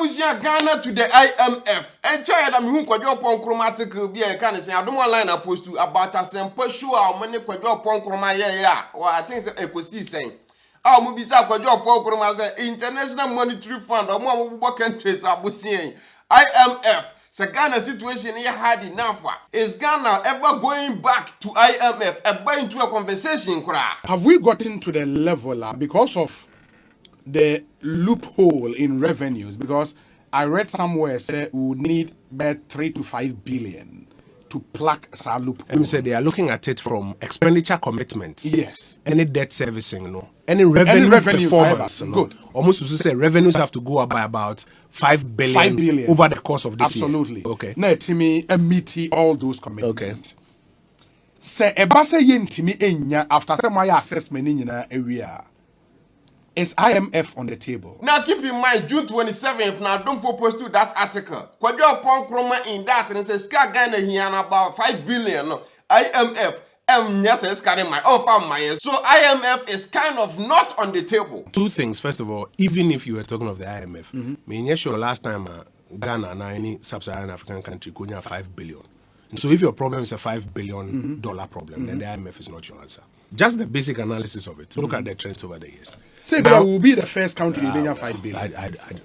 Abusia Ghana to the IMF. And China who kwadwo pon kroma article bi en kan say adom online na post about asempa show a money kwadwo pon kroma ya. Or I think say ekosi sen. Ah mu bisa kwadwo pon kroma say International Monetary Fund or mo abubo countries abusia IMF. So Ghana situation here hard enough. Is Ghana ever going back to IMF? Going to a conversation, have we gotten to the level because of the loophole in revenues? Because I read somewhere say we would need about 3 to 5 billion to plug some loophole. And say they are looking at it from expenditure commitments. Yes. Any debt servicing, any revenue performance. Good. Almost to say revenues have to go up by about 5 billion over the course of this year. Absolutely. Okay. Now, to me, meet all those commitments. Okay. Say, ebasa yentimi enya after some my assessment in area. Is IMF on the table? Now keep in mind, June 27th, now don't post to that article. Kwadwo pon kroma in that and says Ghana here about 5 billion. No. IMF yes, carry my own my. So IMF is kind of not on the table. Two things. First of all, even if you were talking of the IMF, I mean, yes, sure, last time Ghana and any sub-Saharan African country could have 5 billion. And so if your problem is a $5 billion problem, then the IMF is not your answer. Just the basic analysis of it. Look at the trends over the years. Say now, we will be the first country in 5 billion.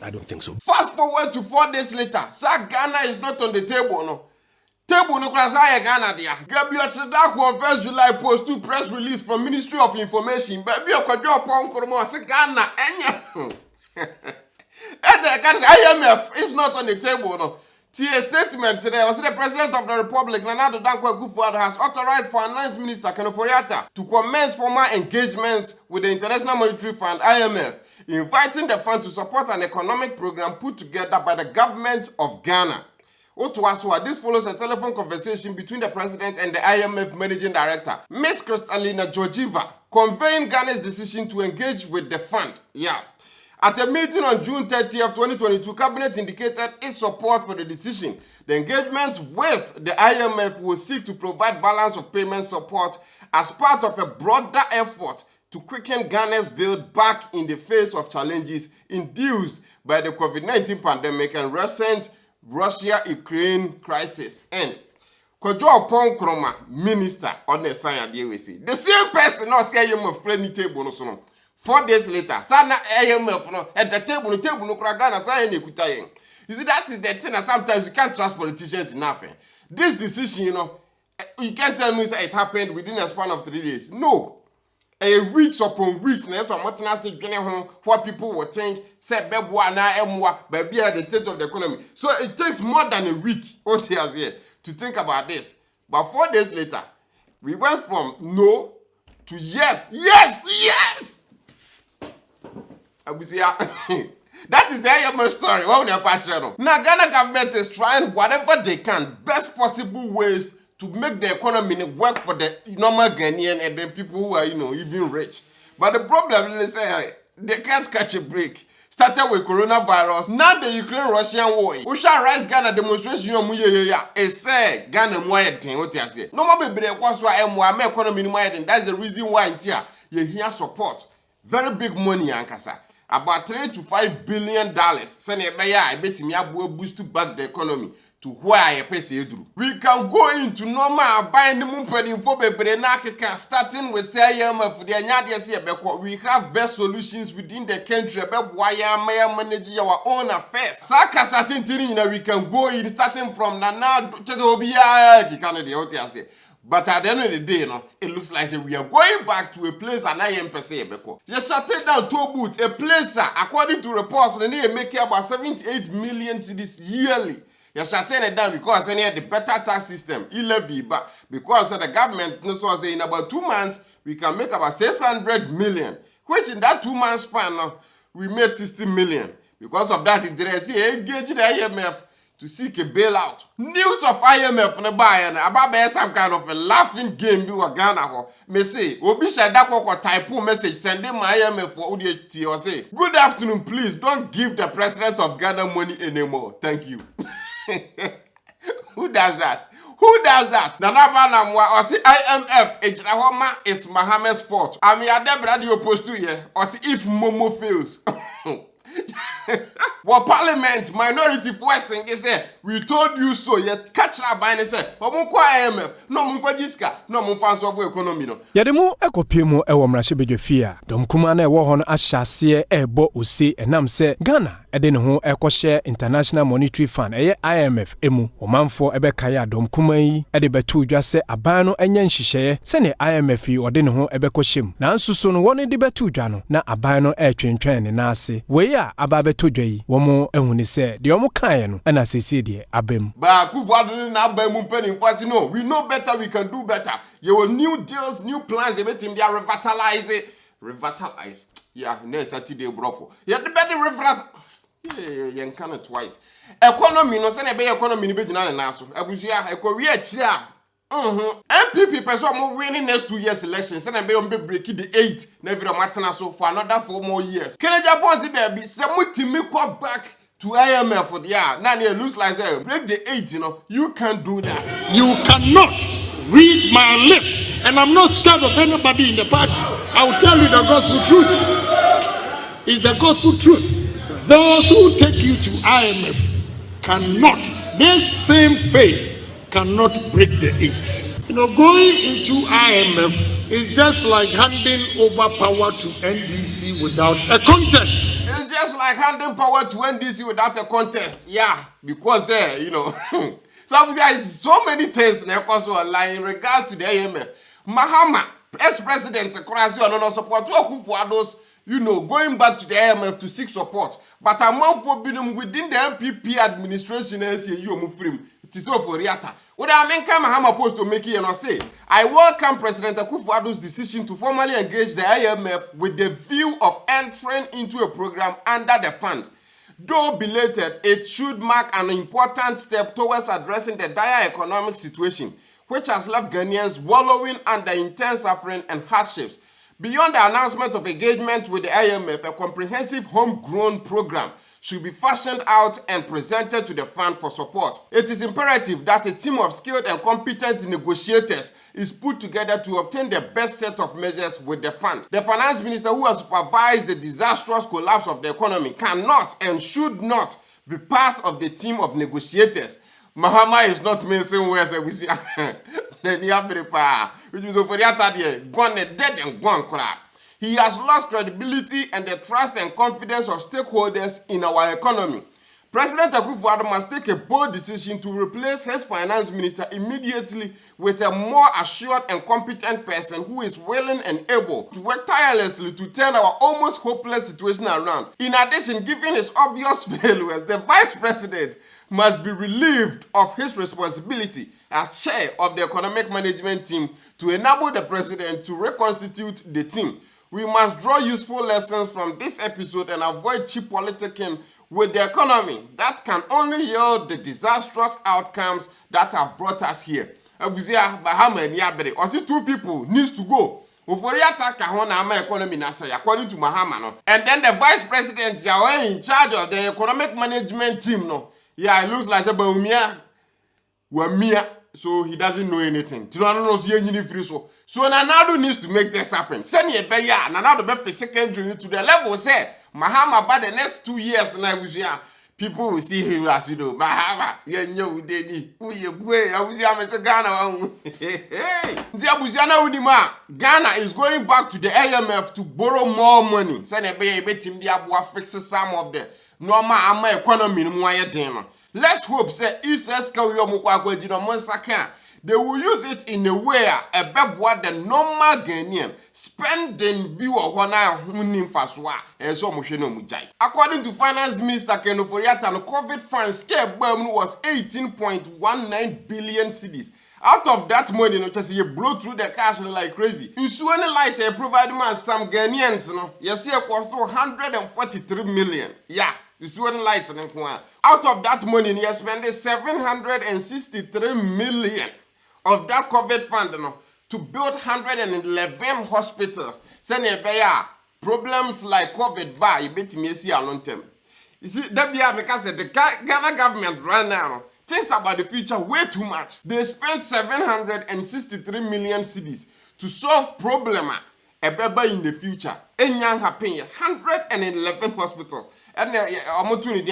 I don't think so. Fast forward to 4 days later, sir, Ghana is not on the table, no. Table no klasa Ghana dia. Gabi Ochidakwo 1st July post 2 press release from Ministry of Information. Baby okwadwo pon kromo say Ghana enya. And the IMF is not on the table, no. A statement today, was the President of the Republic, Nana Dankwa Akufo-Addo, has authorized Finance Minister Ken Ofori-Atta to commence formal engagements with the International Monetary Fund, IMF, inviting the fund to support an economic program put together by the government of Ghana. Otuaswa, this follows a telephone conversation between the President and the IMF Managing Director, Ms. Kristalina Georgieva, conveying Ghana's decision to engage with the fund. Yeah. At a meeting on June 30th, 2022, Cabinet indicated its support for the decision. The engagement with the IMF will seek to provide balance of payment support as part of a broader effort to quicken Ghana's build back in the face of challenges induced by the COVID-19 pandemic and recent Russia-Ukraine crisis. And Kwadwo Pon Kroma, Minister on the side, the same person not say you my friend table no so. 4 days later, sana IMF no at the table no Ghana say any kutayen. You see, that is the thing that sometimes you can't trust politicians enough. This decision, you can't tell me it happened within a span of 3 days. No. A weeks upon weeks, what people will think, say baby at the state of the economy. So it takes more than a week to think about this. But 4 days later, we went from no to yes. That is the IMF story. Now, Ghana government is trying whatever they can, best possible ways to make the economy work for the normal Ghanaian and the people who are, even rich. But the problem is they can't catch a break. Started with coronavirus, now the Ukraine-Russian war. We shall rise Ghana demonstration. It's say Ghana more thing. What you say? No more be economy more. That's the reason why you hear support. Very big money, Ankasa. About $3 to $5 billion. Send I bet me boost back the economy to where I pay through. We can go into normal buying the movement for Bebenaka, starting with IMF for the Anyadia. We have best solutions within the country about why I manage our own affairs. Saka certain thing we can go in starting from Nana to Obia Canada. But at the end of the day, it looks like we are going back to a place and I am per se. You shut down two boots, a place, according to reports, they make about 78 million cedis yearly. You shut it down because any the better tax system, levy, but because the government was saying in about 2 months, we can make about 600 million, which in that 2 month span, we made 60 million. Because of that, it engaged the IMF to seek a bailout. News of IMF na buy about some kind of a laughing game be wa Ghana. Me say, obi shadako ko type message sending my IMF for UDT or say, good afternoon, please don't give the president of Ghana money anymore. Thank you. Who does that? Who does that? Nanaba namwa or see IMF ejrahoma is Mohammed's fault. I mean, I never opposed to here or see if Momo fails. Well, Parliament minority voice and say we told you so. Yet catch that by and say, IMF, no Munkwadiska, no Munfans of economy. No. Yademu ekopimo ewo mrashibedwefia domkuma na ewo hono ahyase ebo ose enam se Ghana ede ne ho ekwohye International Monetary Fund IMF emu omanfo ebekaya domkuma yi ede betu dwa se aban no enya nhihye se ne IMF yi ode ne ho ebekwohyem na nsuso no woni de betu dwa no na aban no etwentwen ne na ase we ya aba betu dwa yi womo ehuni se de omo kan no na sese de abem ba kufuadu na abem mpeni mfasi no we know better, we can do better. You will new deals, new plans, everything they are revitalize. Yeah, next Saturday brofo. Yeah, the better yeah, you can twice. Economy no say be economy ni be jina na so. Abusia ekowie akira. MPP person mo winning next 2 years election. Say na be on be break the 8 na every matena so for another 4 more years. Kenya Japan say there be say mutimi kwa back to IMF for the year. Now they lose like that. Break the 8, you know. You can't do that. You cannot read my lips, and I'm not scared of anybody in the party. I will tell you the gospel truth. It's the gospel truth. Those who take you to IMF cannot, this same face cannot break the 8. You know, going into IMF is just like handing over power to NDC without a contest. It's just like handing power to NDC without a contest. Yeah, because, you know, so many things in regards to the IMF. Mahama, ex-president, no support to those, you know, going back to the IMF to seek support. But among forbidden within the MPP administration, it is so for Riata. What I mean, Mahama post to make it and say, I welcome President Akufo-Addo's decision to formally engage the IMF with the view of entering into a program under the fund. Though belated, it should mark an important step towards addressing the dire economic situation, which has left Ghanaians wallowing under intense suffering and hardships. Beyond the announcement of engagement with the IMF, a comprehensive homegrown program should be fashioned out and presented to the fund for support. It is imperative that a team of skilled and competent negotiators is put together to obtain the best set of measures with the fund. The finance minister who has supervised the disastrous collapse of the economy cannot and should not be part of the team of negotiators. Mahama is not missing words, we see. Which is over the gone dead and gone crap. He has lost credibility and the trust and confidence of stakeholders in our economy. President Akufo-Addo must take a bold decision to replace his finance minister immediately with a more assured and competent person who is willing and able to work tirelessly to turn our almost hopeless situation around. In addition, given his obvious failures, the vice president must be relieved of his responsibility as chair of the economic management team to enable the president to reconstitute the team. We must draw useful lessons from this episode and avoid cheap politicking with the economy that can only yield the disastrous outcomes that have brought us here. Abuzia Bahama and Yabere, or see 2 people needs to go. Economy according to Mahama, no. And then the vice president in charge of the economic management team, no. Yeah, it looks like a Wamia, so he doesn't know anything. So Nanado needs to make this happen. Send ye beya, Nanado be secondary to the level say Mahama by the next 2 years now people will see him as you know. Mahama, you dedi, uye bwe, Abuzia mese Ghana. Hey, Ghana is going back to the IMF to borrow more money. Send ye beya betim diabwa fix some of the normal ama economy no. Let's hope say if they will use it in a way about what the normal Ghanaian spending view of according to Finance Minister Ken Ofori-Atta, the COVID fund scale was 18.19 billion cedis. Out of that money, you blow through the cash like crazy. You see any light provide man some Ghanaians, you see it cost 143 million. Yeah. You see what lights out of that money, you spend 763 million of that COVID fund to build 111 hospitals. Send problems like COVID bar, you bet me see a long term. You see, that be because the Ghana government right now thinks about the future way too much. They spent 763 million cedis to solve problem ebeba in the future. Enyang happen 111 hospitals. And the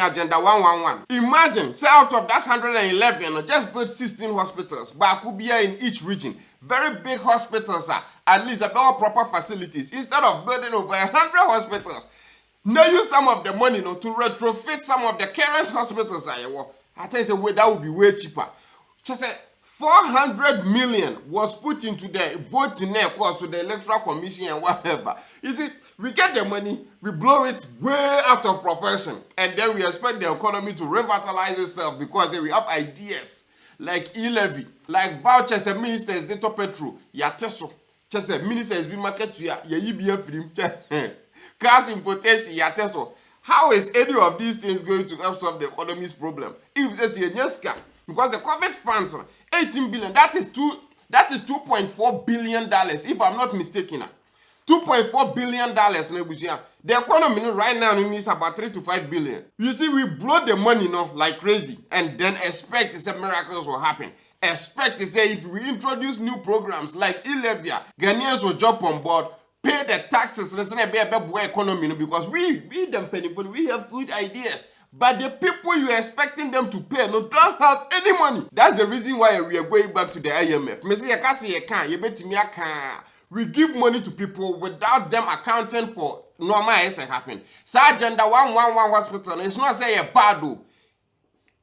agenda 111. Imagine, say out of that 111, just build 16 hospitals. But could be in each region. Very big hospitals, at least about proper facilities. Instead of building over 100 hospitals, now use some of the money to retrofit some of the current hospitals. I tell you, that would be way cheaper. Just say 400 million was put into the voting course to the electoral commission and whatever. You see, we get the money, we blow it way out of proportion, and then we expect the economy to revitalize itself because we have ideas like e-levy, like vouchers and ministers, data petrol, yateso. Just say ministers be market to ya EBF film, cars importation, yateso. How is any of these things going to help solve the economy's problem? If there's a new scam, because the COVID funds, 18 billion, that is $2.4 billion, if I'm not mistaken. $2.4 billion. The economy right now needs about 3 to 5 billion. You see, we blow the money like crazy and then expect to say miracles will happen. Expect to say if we introduce new programs like e-levy, Ghanaians will jump on board, pay the taxes, economy because we them pennyful, we have good ideas. But the people you're expecting them to pay don't have any money. That's the reason why we are going back to the IMF. We give money to people without them accounting for normal as it happen. So agenda 111 hospital, it's not say a bad though.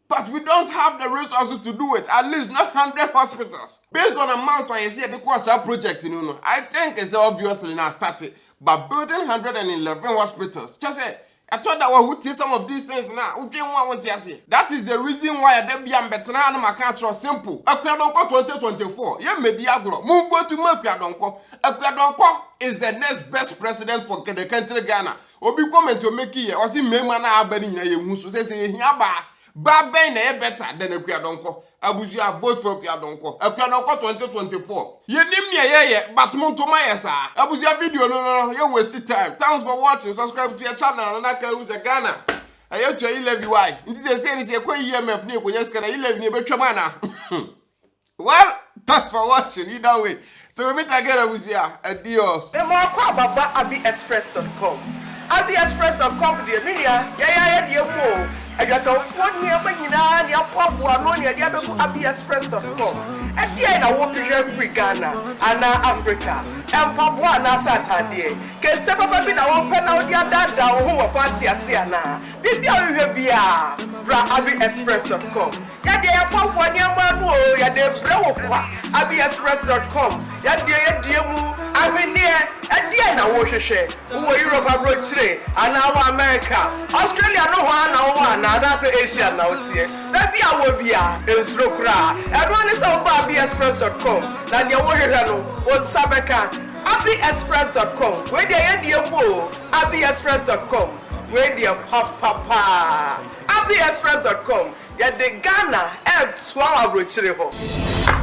But we don't have the resources to do it. At least not 100 hospitals. Based on amount I see the course of project, I think it's obviously now started. But building 111 hospitals, just say, I thought that we would take some of these things now. That is the reason why I don't be better now. I can't trust simple. Ekwadonko 2024. Yeah, mediagro. Move to Ekwadonko. Ekwadonko is the next best president for the country Ghana. Obi comment to make it. Or see me man abeni na ye musu say hiaba. Ba ben na better than Ekwadonko. Abuja vote for Ekwadonko. Ekwadonko 2024. Ye nim ye but montoma yesa. Abuja video no you waste time. Thanks for watching. Subscribe to your channel and Naka who's a Ghana. I have to e-levy why. This is saying it's a IMF ni ko yes kana e-levy ni betwa mana. Well, thanks for watching. Either way. To meet again Abuja. Adios. The more baba abiexpress.com. abiexpress.com the media ya mo. I got a phone near Bagina, the Apua, near the abiexpress.com. And the I want to hear free Ghana, and Africa, and Papua, and Saturday. Can tell me that I want to know the other who are party as Siana. Maybe I will be abiexpress.com. Yadia Papua, Yamano, Yadia Browa, abiexpress.com. Yadia Diamu, I'm in there, and the end I want to share. Who are Europe abroad today, and now America, Australia, no one. Now that's Asia now here. Maybe I will be in Srokra. Everyone is on abiexpress.com. Now you will hear on Sabeka. abiexpress.com. Where they end your mo. abiexpress.com. Where they papa. abiexpress.com. Ya de Ghana and 12 hours.